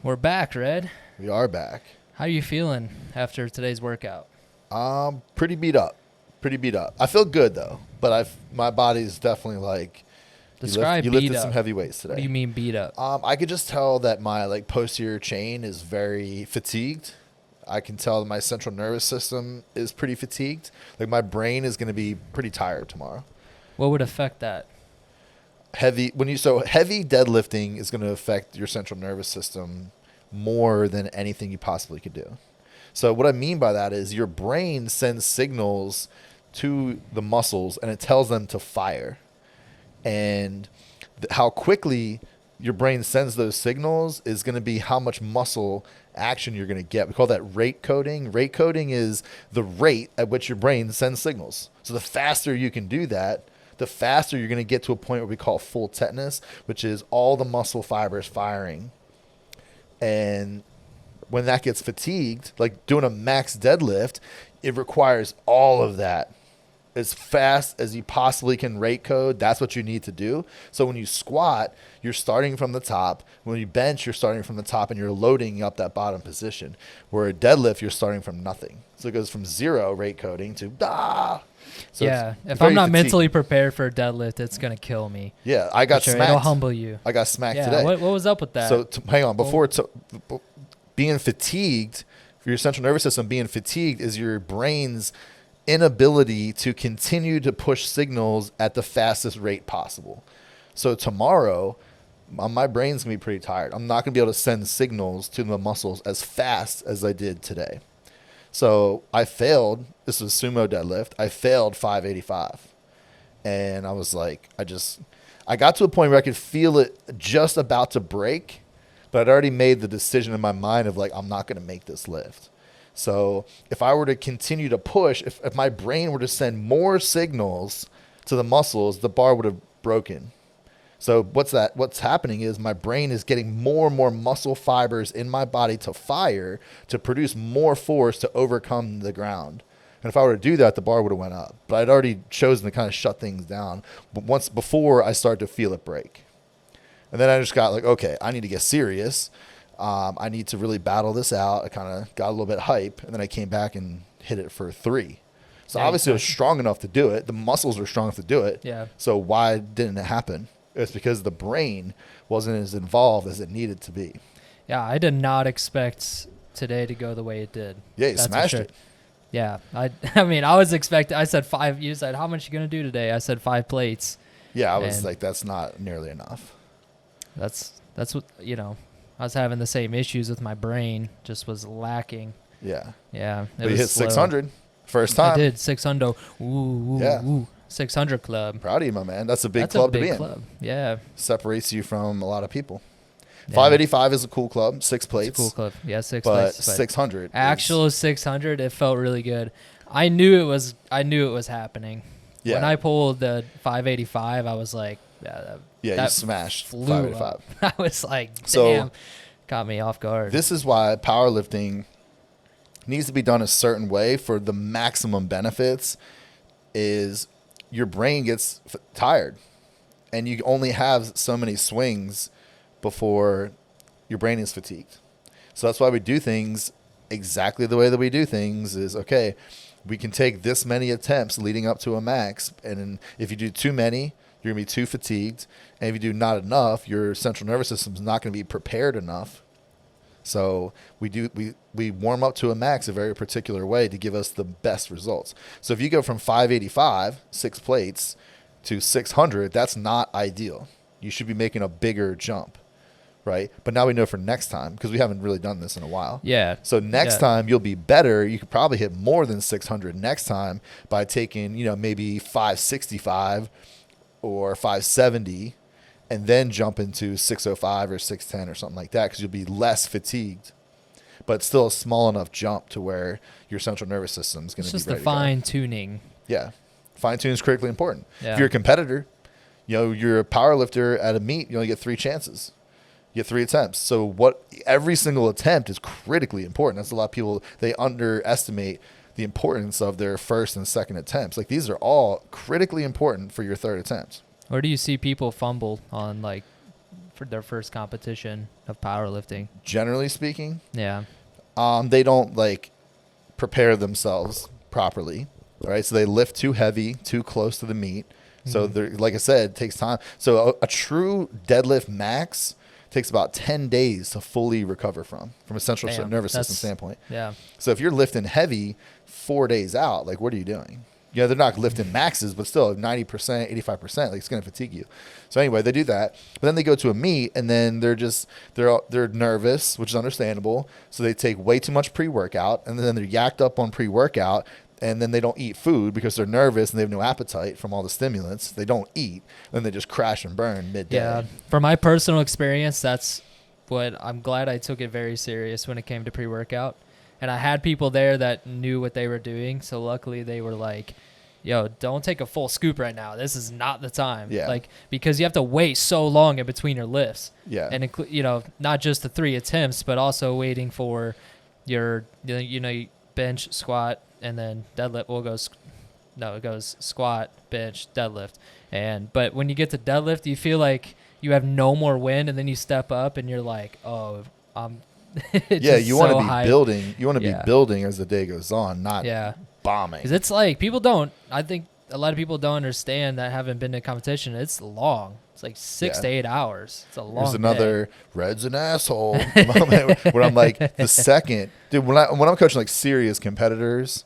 We're back, Red. We are back. How are you feeling after today's workout? Pretty beat up. Pretty beat up. I feel good though, but my body's definitely like Describe you beat lifted up. some heavy weights What do you today. mean beat up? I could just tell that my like posterior chain is very fatigued. I can tell that my central nervous system is pretty fatigued. Like my brain is going to be pretty tired tomorrow. What would affect that? Heavy deadlifting is going to affect your central nervous system more than anything you possibly could do. So what I mean by that is your brain sends signals to the muscles and it tells them to fire. And how quickly your brain sends those signals is going to be how much muscle action you're going to get. We call that rate coding. Rate coding is the rate at which your brain sends signals. So the faster you can do that, the faster you're going to get to a point where we call full tetanus, which is all the muscle fibers firing. And when that gets fatigued, like doing a max deadlift, it requires all of that as fast as you possibly can rate code. That's what you need to do. So when you squat, you're starting from the top. When you bench, you're starting from the top and you're loading up that bottom position. Where a deadlift, you're starting from nothing. So it goes from zero rate coding to So yeah, it's if very I'm not fatiguing. mentally prepared for a deadlift, it's gonna kill me. Yeah, I got For sure. smacked. It'll humble you. I got smacked Yeah, today. what was up with that? So hang on, being fatigued, for your central nervous system being fatigued is your brain's inability to continue to push signals at the fastest rate possible. So tomorrow, my brain's gonna be pretty tired. I'm not gonna be able to send signals to the muscles as fast as I did today. So I failed. This was sumo deadlift. I failed 585. And I was like, I got to a point where I could feel it just about to break, but I'd already made the decision in my mind of like, I'm not going to make this lift. So if I were to continue to push, if my brain were to send more signals to the muscles, the bar would have broken. So what's happening is my brain is getting more and more muscle fibers in my body to fire to produce more force to overcome the ground. And if I were to do that, the bar would have went up. But I'd already chosen to kind of shut things down. But once before I started to feel it break. And then I just got like, okay, I need to get serious. I need to really battle this out. I kind of got a little bit hype. And then I came back and hit it for 3. So Yeah, obviously I was strong enough to do it. The muscles were strong enough to do it. Yeah. So why didn't it happen? It's because the brain wasn't as involved as it needed to be. Yeah, I did not expect today to go the way it did. Yeah, you That's for smashed sure. it. Yeah, I mean, I was expecting. I said 5. You said, how much you gonna do today? I said 5 plates. Yeah, I was And- like, that's not nearly enough. That's what I was having the same issues with my brain. Just was lacking. Yeah. Yeah, But you was hit slow. 600 first time. I did 600. Ooh, Yeah. ooh, 600 club. Proud of you, my man. That's a big That's club a big to be in. club. Yeah, Separates you from a lot of people. yeah. 585 is a cool club, 6 It's plates. a cool club. Yeah, 6 But plates. 600. Actual 600, it felt really good. I knew it was happening. Yeah. When I pulled the 585, I was like, yeah, you that smashed flew 585. up. I was like, damn, So, caught me off guard. This is why powerlifting needs to be done a certain way for the maximum benefits. Is your brain gets tired and you only have so many swings before your brain is fatigued. So that's why we do things exactly the way that we do things is, okay, we can take this many attempts leading up to a max. And if you do too many, you're going to be too fatigued. And if you do not enough, your central nervous system is not going to be prepared enough. So we warm up to a max a very particular way to give us the best results. So if you go from 585, 6 plates, to 600, that's not ideal. You should be making a bigger jump, right? But now we know for next time, because we haven't really done this in a while. yeah. So next Yeah. time you'll be better. You could probably hit more than 600 next time by taking, maybe 565 or 570 and then jump into 605 or 610 or something like that, because you'll be less fatigued, but still a small enough jump to where your central nervous system is going It's to be just the ready to go. fine tuning. Yeah. Fine tune is critically important. Yeah. If you're a competitor, you're a power lifter at a meet, you only get 3 chances. You get 3 attempts. So every single attempt is critically important. That's a lot of people, they underestimate the importance of their first and second attempts. Like, these are all critically important for your third attempt. Or do you see people fumble on like for their first competition of powerlifting. Generally speaking, Yeah. they don't like prepare themselves properly, right? So they lift too heavy, too close to the meet. So they're, like I said, it takes time. So a true deadlift max takes about 10 days to fully recover from a central Damn, nervous system that's- standpoint. Yeah. So if you're lifting heavy 4 days out, like what are you doing? Yeah, they're not lifting maxes, but still 90%, 85%, like it's going to fatigue you. So anyway, they do that, but then they go to a meet and then they're nervous, which is understandable. So they take way too much pre-workout and then they're yacked up on pre-workout and then they don't eat food because they're nervous and they have no appetite from all the stimulants. They don't eat, then they just crash and burn midday. Yeah. From my personal experience, that's what I'm glad I took it very serious when it came to pre-workout. And I had people there that knew what they were doing. So luckily they were like, yo, don't take a full scoop right now. This is not the time. Yeah. Like, because you have to wait so long in between your lifts. Yeah. And, not just the 3 attempts, but also waiting for your, bench, squat, and then deadlift. It goes squat, bench, deadlift. But when you get to deadlift, you feel like you have no more wind, and then you step up and you're like, oh, I'm Yeah, you want to be hyped. building. You want to Yeah. be building as the day goes on, not Yeah. bombing. Because it's like, I think a lot of people don't understand that haven't been to competition. It's long. It's like 6 to 8 hours. It's a long There's another day. Red's an asshole moment where I'm like, the second, dude, when I'm coaching like serious competitors,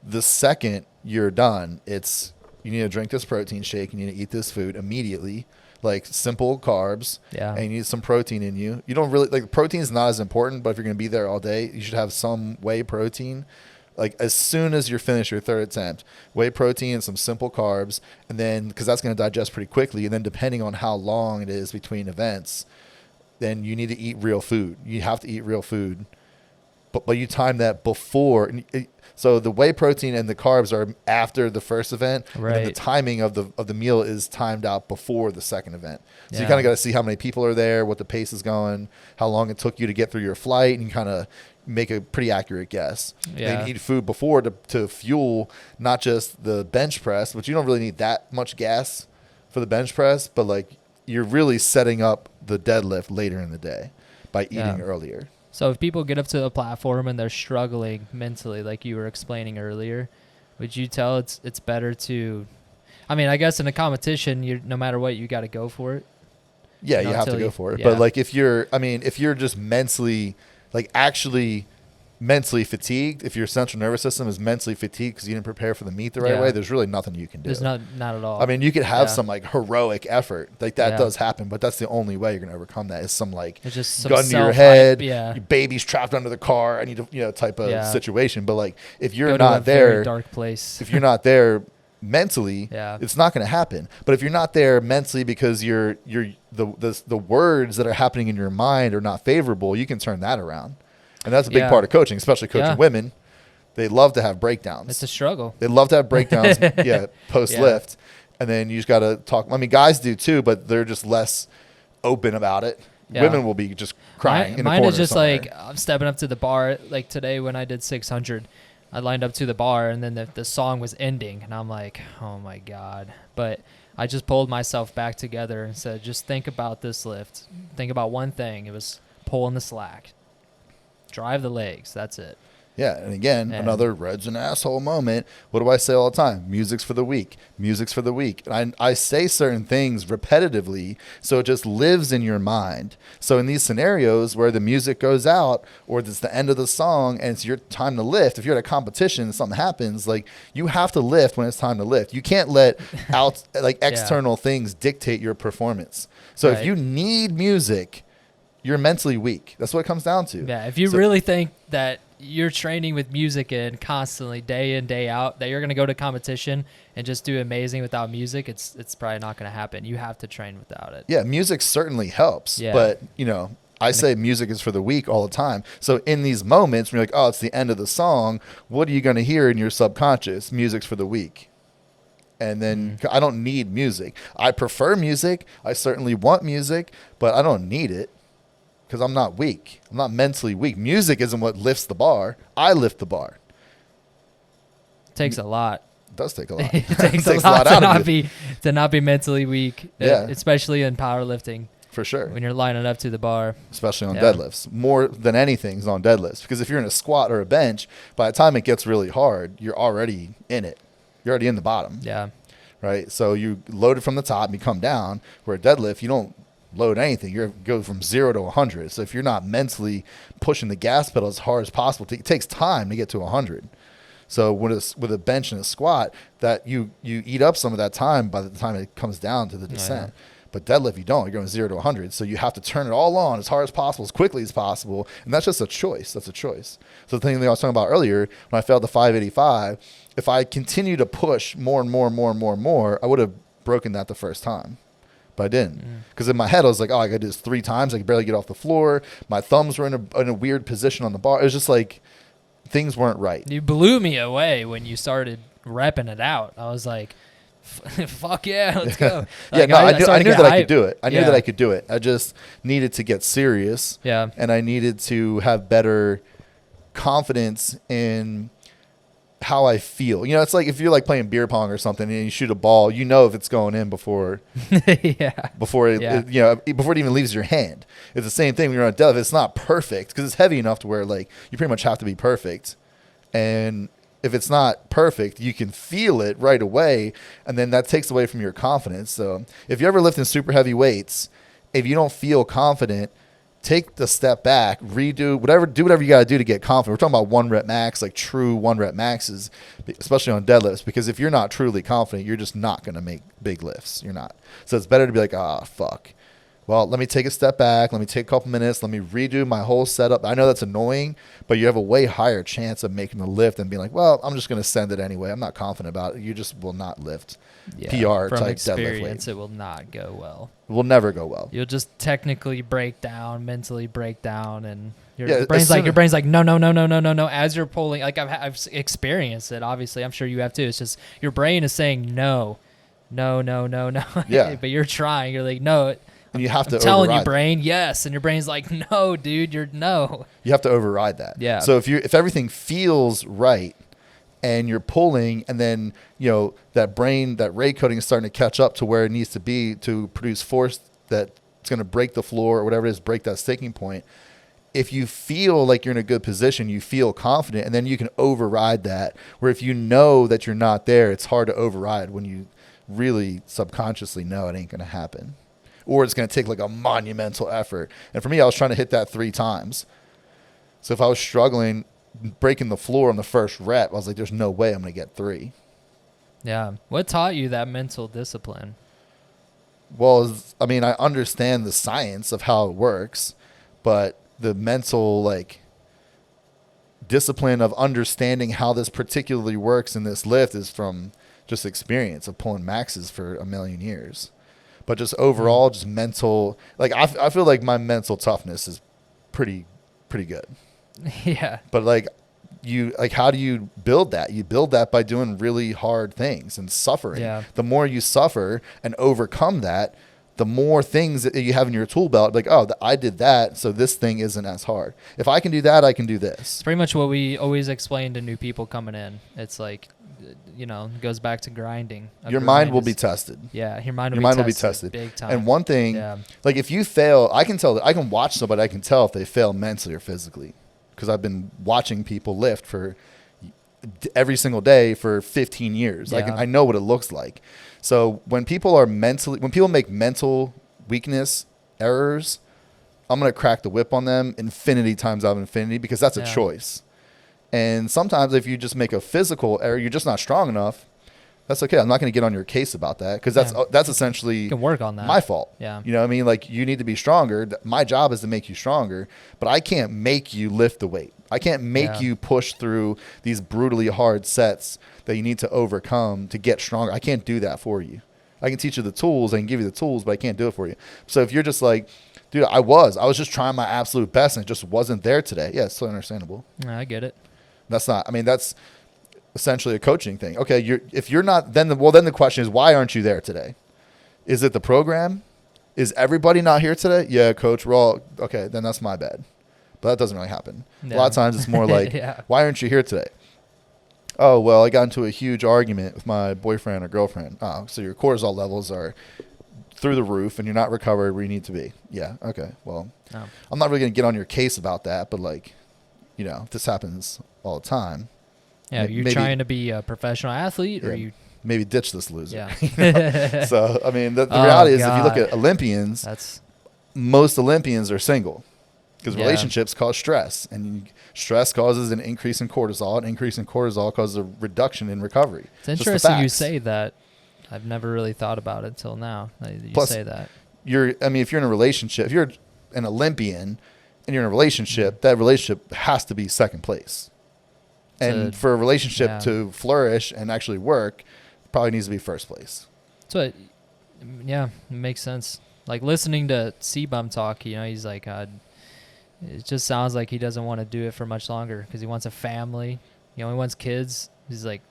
the second you're done, it's you need to drink this protein shake, you need to eat this food immediately, like simple carbs, Yeah. and you need some protein in you. You don't really like protein is not as important, but if you're gonna be there all day, you should have some whey protein. Like as soon as you're finished your third attempt, whey protein and some simple carbs, and then because that's going to digest pretty quickly, and then depending on how long it is between events, then you need to eat real food. You have to eat real food, but you time that before. So the whey protein and the carbs are after the first event, and then the Right. timing of the meal is timed out before the second event. So you Yeah. kind of got to see how many people are there, what the pace is going, how long it took you to get through your flight, and you kind of make a pretty accurate guess. Yeah. Then you eat food before to fuel not just the bench press, which you don't really need that much gas for the bench press, but like you're really setting up the deadlift later in the day by eating Yeah. earlier. So if people get up to the platform and they're struggling mentally, like you were explaining earlier, would you tell it's better to, I mean, I guess in a competition, no matter what, you got to go for it. Yeah, Not you have to until go you- for it. yeah. But like if you're just mentally, like actually mentally fatigued, if your central nervous system is mentally fatigued because you didn't prepare for the meet the right Yeah. way, there's really nothing you can do. There's not at all. I mean, you could have Yeah. some like heroic effort, like that Yeah. does happen, but that's the only way you're gonna overcome that is some like It's just some gun to your self-hype, head, yeah. your baby's trapped under the car, I need to type of Yeah. situation. But like if you're Go to a not very there, dark place. if you're not there mentally, Yeah. it's not going to happen. But if you're not there mentally because the words that are happening in your mind are not favorable, you can turn that around. And that's a big Yeah. part of coaching, especially coaching Yeah. women. They love to have breakdowns. It's a struggle. They love to have breakdowns, post lift. And then you just got to talk. I mean, guys do too, but they're just less open about it. Yeah. Women will be just crying in a Mine corner is just somewhere. like I'm stepping up to the bar. Like today when I did 600, I lined up to the bar and then the song was ending, and I'm like, oh my god. But I just pulled myself back together and said, just think about this lift. Think about one thing. It was pulling the slack. Drive the legs. That's it. Yeah, and again, And- another Red's an asshole moment. What do I say all the time? Music's for the weak. Music's for the weak. And I say certain things repetitively, so it just lives in your mind. So in these scenarios where the music goes out, or it's the end of the song and it's your time to lift, if you're at a competition and something happens, like you have to lift when it's time to lift. You can't let out like external things dictate your performance. So if Right. you need music, you're mentally weak. That's what it comes down to. Yeah, if you So- really think that you're training with music in constantly, day in, day out, that you're going to go to competition and just do amazing without music, it's probably not going to happen. You have to train without it. Yeah, music certainly helps, Yeah. but I say music is for the weak all the time. So in these moments, when you're like, oh, it's the end of the song, what are you going to hear in your subconscious? Music's for the weak. And then I don't need music. I prefer music. I certainly want music, but I don't need it because I'm not weak. I'm not mentally weak. Music isn't what lifts the bar. I lift the bar. It takes a lot. It does take a lot. It takes a takes lot to out of not you. be mentally weak, Yeah. especially in powerlifting. for sure. when you're lining up to the bar. Especially on Yeah. deadlifts. More than anything is on deadlifts. Because if you're in a squat or a bench, by the time it gets really hard, you're already in it. You're already in the bottom, Yeah. right? So you load it from the top and you come down. Where a deadlift, you don't load anything. You go from 0 to 100. So if you're not mentally pushing the gas pedal as hard as possible, it takes time to get to 100. So with a bench and a squat, that you eat up some of that time by the time it comes down to the descent. But deadlift, you don't. You're going 0 to 100. So you have to turn it all on as hard as possible, as quickly as possible. And that's just a choice. That's a choice. So the thing that I was talking about earlier, when I failed the 585, if I continue to push more and more and more and more and more, I would have broken that the first time. But I didn't. Because in my head, I was like, oh, I got to do this 3 times. I could barely get off the floor. My thumbs were in a weird position on the bar. It was just like things weren't right. You blew me away when you started repping it out. I was like, fuck yeah, let's go. Yeah, Like, no, I knew started to that get I could hyped. do it. I knew Yeah. that I could do it. I just needed to get serious. Yeah. And I needed to have better confidence in how I feel. You know, it's like if you're like playing beer pong or something and you shoot a ball, you know if it's going in before Yeah. before it, Yeah. before it even leaves your hand. It's the same thing when you're on a deadlift. It's not perfect because it's heavy enough to where like you pretty much have to be perfect. And if it's not perfect, you can feel it right away, and then that takes away from your confidence. So if you're ever lifting super heavy weights, if you don't feel confident, take the step back, do whatever you got to do to get confident. We're talking about 1 rep max, like true 1 rep maxes, especially on deadlifts, because if you're not truly confident, you're just not going to make big lifts. You're not. So it's better to be like, fuck. Well, let me take a step back. Let me take a couple minutes. Let me redo my whole setup. I know that's annoying, but you have a way higher chance of making the lift and being like, well, I'm just going to send it anyway. I'm not confident about it. You just will not lift PR From type deadlift weight. experience, it will not go well. It will never go well. You'll just technically break down, mentally break down, and Yeah, your as brain's soon like no. As you're pulling, like I've experienced it. Obviously, I'm sure you have too. It's just your brain is saying no. Yeah. But you're trying. You're like no. And you have to I'm telling you, override that. brain, yes, and your brain's like, no, dude, you're no. You have to override that. Yeah. So if everything feels right and you're pulling, and then that rate coding is starting to catch up to where it needs to be to produce force that's going to break the floor or whatever it is, break that sticking point. If you feel like you're in a good position, you feel confident, and then you can override that. Where if you know that you're not there, it's hard to override when you really subconsciously know it ain't going to happen. Or it's going to take like a monumental effort. And for me, I was trying to hit that 3 times. So if I was struggling, breaking the floor on the first rep, I was like, there's no way I'm going to get 3. Yeah. What taught you that mental discipline? Well, I mean, I understand the science of how it works, but the mental discipline of understanding how this particularly works in this lift is from just experience of pulling maxes for a million years. But just overall, just mental, I feel like my mental toughness is pretty good. Yeah. But how do you build that? You build that by doing really hard things and suffering. Yeah. The more you suffer and overcome that, the more things that you have in your tool belt. Like, I did that, so this thing isn't as hard. If I can do that, I can do this. It's pretty much what we always explain to new people coming in. It's like, it goes back to grinding. Your mind will be tested. Yeah, your mind will be tested big time. And one thing, if you fail, I can watch somebody, I can tell if they fail mentally or physically, because I've been watching people lift for every single day for 15 years. Yeah. I know what it looks like. So when people make mental weakness errors, I'm going to crack the whip on them infinity times out of infinity, because that's a choice. And sometimes if you just make a physical error, you're just not strong enough. That's okay. I'm not going to get on your case about that, because that's essentially you can work on that. my fault. Yeah. You know what I mean? Like, you need to be stronger. My job is to make you stronger, but I can't make you lift the weight. I can't make you push through these brutally hard sets that you need to overcome to get stronger. I can't do that for you. I can teach you the tools. I can give you the tools, but I can't do it for you. So if you're just like, dude, I was just trying my absolute best and it just wasn't there today. Yeah, it's so understandable. I get it. That's essentially a coaching thing. Okay, if you're not, then the question is, why aren't you there today? Is it the program? Is everybody not here today? Yeah, coach, we're all okay. Then that's my bad. But that doesn't really happen. No. A lot of times it's more like, Yeah. why aren't you here today? Oh, well, I got into a huge argument with my boyfriend or girlfriend. Oh, so your cortisol levels are through the roof and you're not recovered where you need to be. Yeah. Okay. Well, No. I'm not really going to get on your case about that, but like, you know, this happens all the time. Yeah, you're maybe- trying to be a professional athlete, or Yeah. you? Maybe ditch this loser. Yeah. So, I mean, the Oh, reality is if you look God. at Olympians, That's most Olympians are single because Yeah. relationships cause stress, and stress causes an increase in cortisol. An increase in cortisol causes a reduction in recovery. it's Just the interesting you facts. say that. I've never really thought about it till now. That you Plus, say that. If you're in a relationship, if you're an Olympian and you're in a relationship, that relationship has to be second place. And for a relationship yeah. to flourish and actually work, it probably needs to be first place. So, yeah, it makes sense. Like listening to C-Bum talk, you know, he's like, it just sounds like he doesn't want to do it for much longer because he wants a family. You know, he wants kids. He's like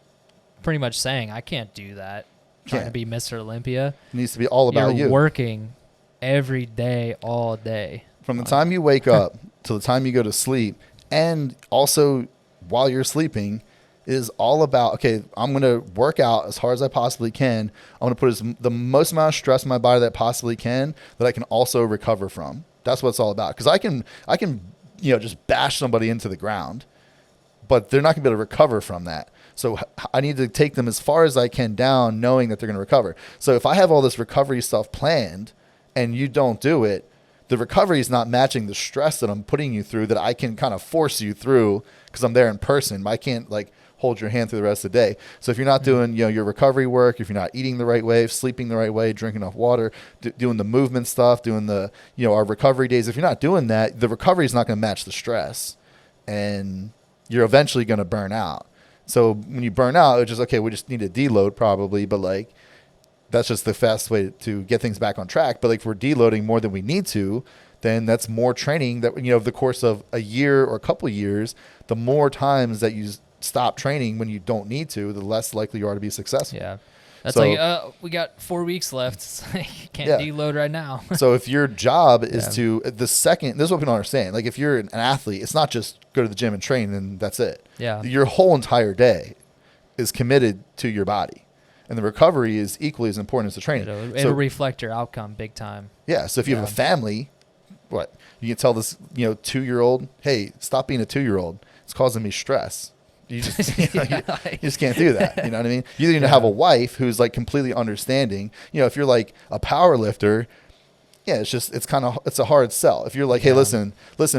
pretty much saying, I can't do that. Trying to Can't. be Mr. Olympia. It needs to be all about You're you. working every day, all day. From the time you wake up till the time you go to sleep, and also while you're sleeping, is all about, okay, I'm going to work out as hard as I possibly can. I'm going to put the most amount of stress in my body that I possibly can that I can also recover from. That's what it's all about. Because I can, you know, just bash somebody into the ground, but they're not going to be able to recover from that. So I need to take them as far as I can down, knowing that they're going to recover. So if I have all this recovery stuff planned and you don't do it, the recovery is not matching the stress that I'm putting you through that I can kind of force you through because I'm there in person. I can't like hold your hand through the rest of the day. So if you're not doing, you know, your recovery work, if you're not eating the right way, sleeping the right way, drinking enough water, doing the movement stuff, doing the, you know, our recovery days, if you're not doing that, the recovery is not going to match the stress and you're eventually going to burn out. So when you burn out, it's just, okay, we just need to deload probably, but like, that's just the fast way to get things back on track. But like if we're deloading more than we need to, then that's more training that, you know, over the course of a year or a couple of years, the more times that you stop training when you don't need to, the less likely you are to be successful. Yeah. That's So- like, we got 4 weeks left. It's like, can't Yeah. deload right now. So if your job is Yeah. to this is what people don't understand. Like if you're an athlete, it's not just go to the gym and train and that's it. Yeah. Your whole entire day is committed to your body. And the recovery is equally as important as the training. It'll reflect your outcome big time. Yeah. So if you have a Yeah. family, what you can tell this, you know, 2-year-old, hey, stop being a 2-year-old. It's causing me stress. You just, you just can't do that. You know what I mean? You need to have a wife who's like completely understanding. You know, if you're like a power lifter, yeah, it's a hard sell. If you're like, hey, listen,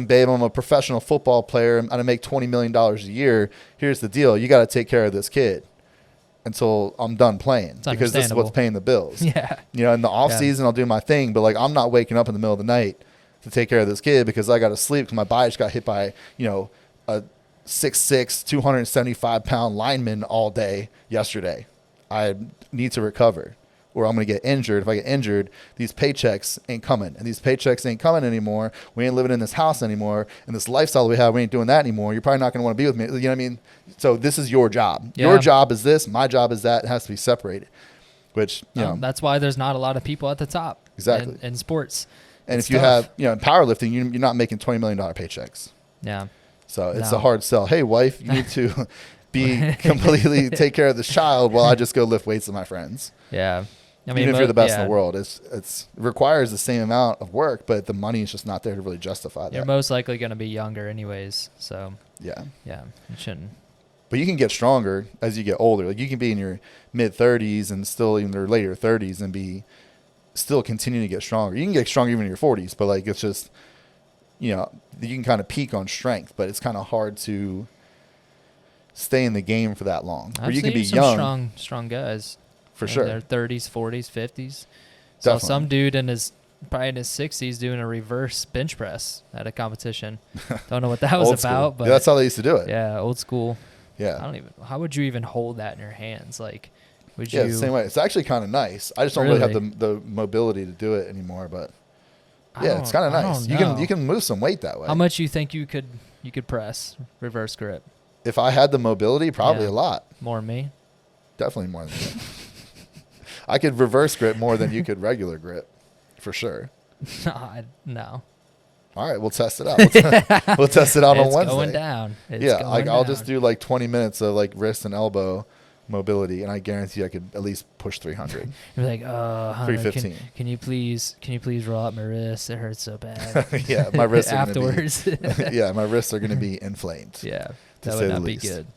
babe, I'm a professional football player. I'm going to make $20 million a year. Here's the deal. You got to take care of this kid until I'm done playing because this is what's understandable. paying the bills. Yeah. You know, in the off Yeah. season, I'll do my thing, but like I'm not waking up in the middle of the night to take care of this kid because I got to sleep because my body just got hit by, you know, a 6'6", 275-pound lineman all day yesterday. I need to recover or I'm going to get injured. If I get injured, these paychecks ain't coming. And these paychecks ain't coming anymore. We ain't living in this house anymore. And this lifestyle we have, we ain't doing that anymore. You're probably not going to want to be with me. You know what I mean? So this is your job. Yeah. Your job is this. My job is that. It has to be separated, which, you know. That's why there's not a lot of people at the top. Exactly. In sports. And It's if you tough. have, you know, in powerlifting, you're not making $20 million paychecks. Yeah. So it's No. a hard sell. Hey, wife, you need to be completely take care of this child while I just go lift weights with my friends. Yeah. I mean, Even if you're the best in yeah. the world, it requires the same amount of work, but the money is just not there to really justify You're that. most likely going to be younger anyways. So, Yeah. yeah, you shouldn't. But you can get stronger as you get older. Like you can be in your mid 30s and still in your later 30s and be still continuing to get stronger. You can get stronger even in your 40s, but like it's just, you know, you can kind of peak on strength, but it's kind of hard to stay in the game for that long. Where I've you can seen be some young strong guys. for in sure. their 30s, 40s, 50s. Saw Definitely. some dude probably in his 60s doing a reverse bench press at a competition. Don't know what that was Old school. about, but Yeah, that's how they used to do it. yeah, old school. I Yeah. don't even. How would you even hold that in your hands? Like, would Yeah, you? the same way. It's actually kind of nice. I just don't really have Really? the mobility to do it anymore, but I yeah, it's don't- kind of I nice. don't You can move some weight that way. How much you think you could press reverse grip? If I had the mobility, probably Yeah. a lot. More than me. Definitely more than that. I could reverse grip more than you could regular grip, for sure. No. All right, we'll test it out. We'll test it out on It's Wednesday. going down. It's Yeah, going like I'll just down. do like 20 minutes of like wrist and elbow mobility, and I guarantee I could at least push 300. You're like, oh, Hunter, 315. can you please roll out my wrist? It hurts so bad. Yeah, my wrists are afterwards. yeah, my wrists are going to be inflamed. Yeah, to that say would the not be least. good.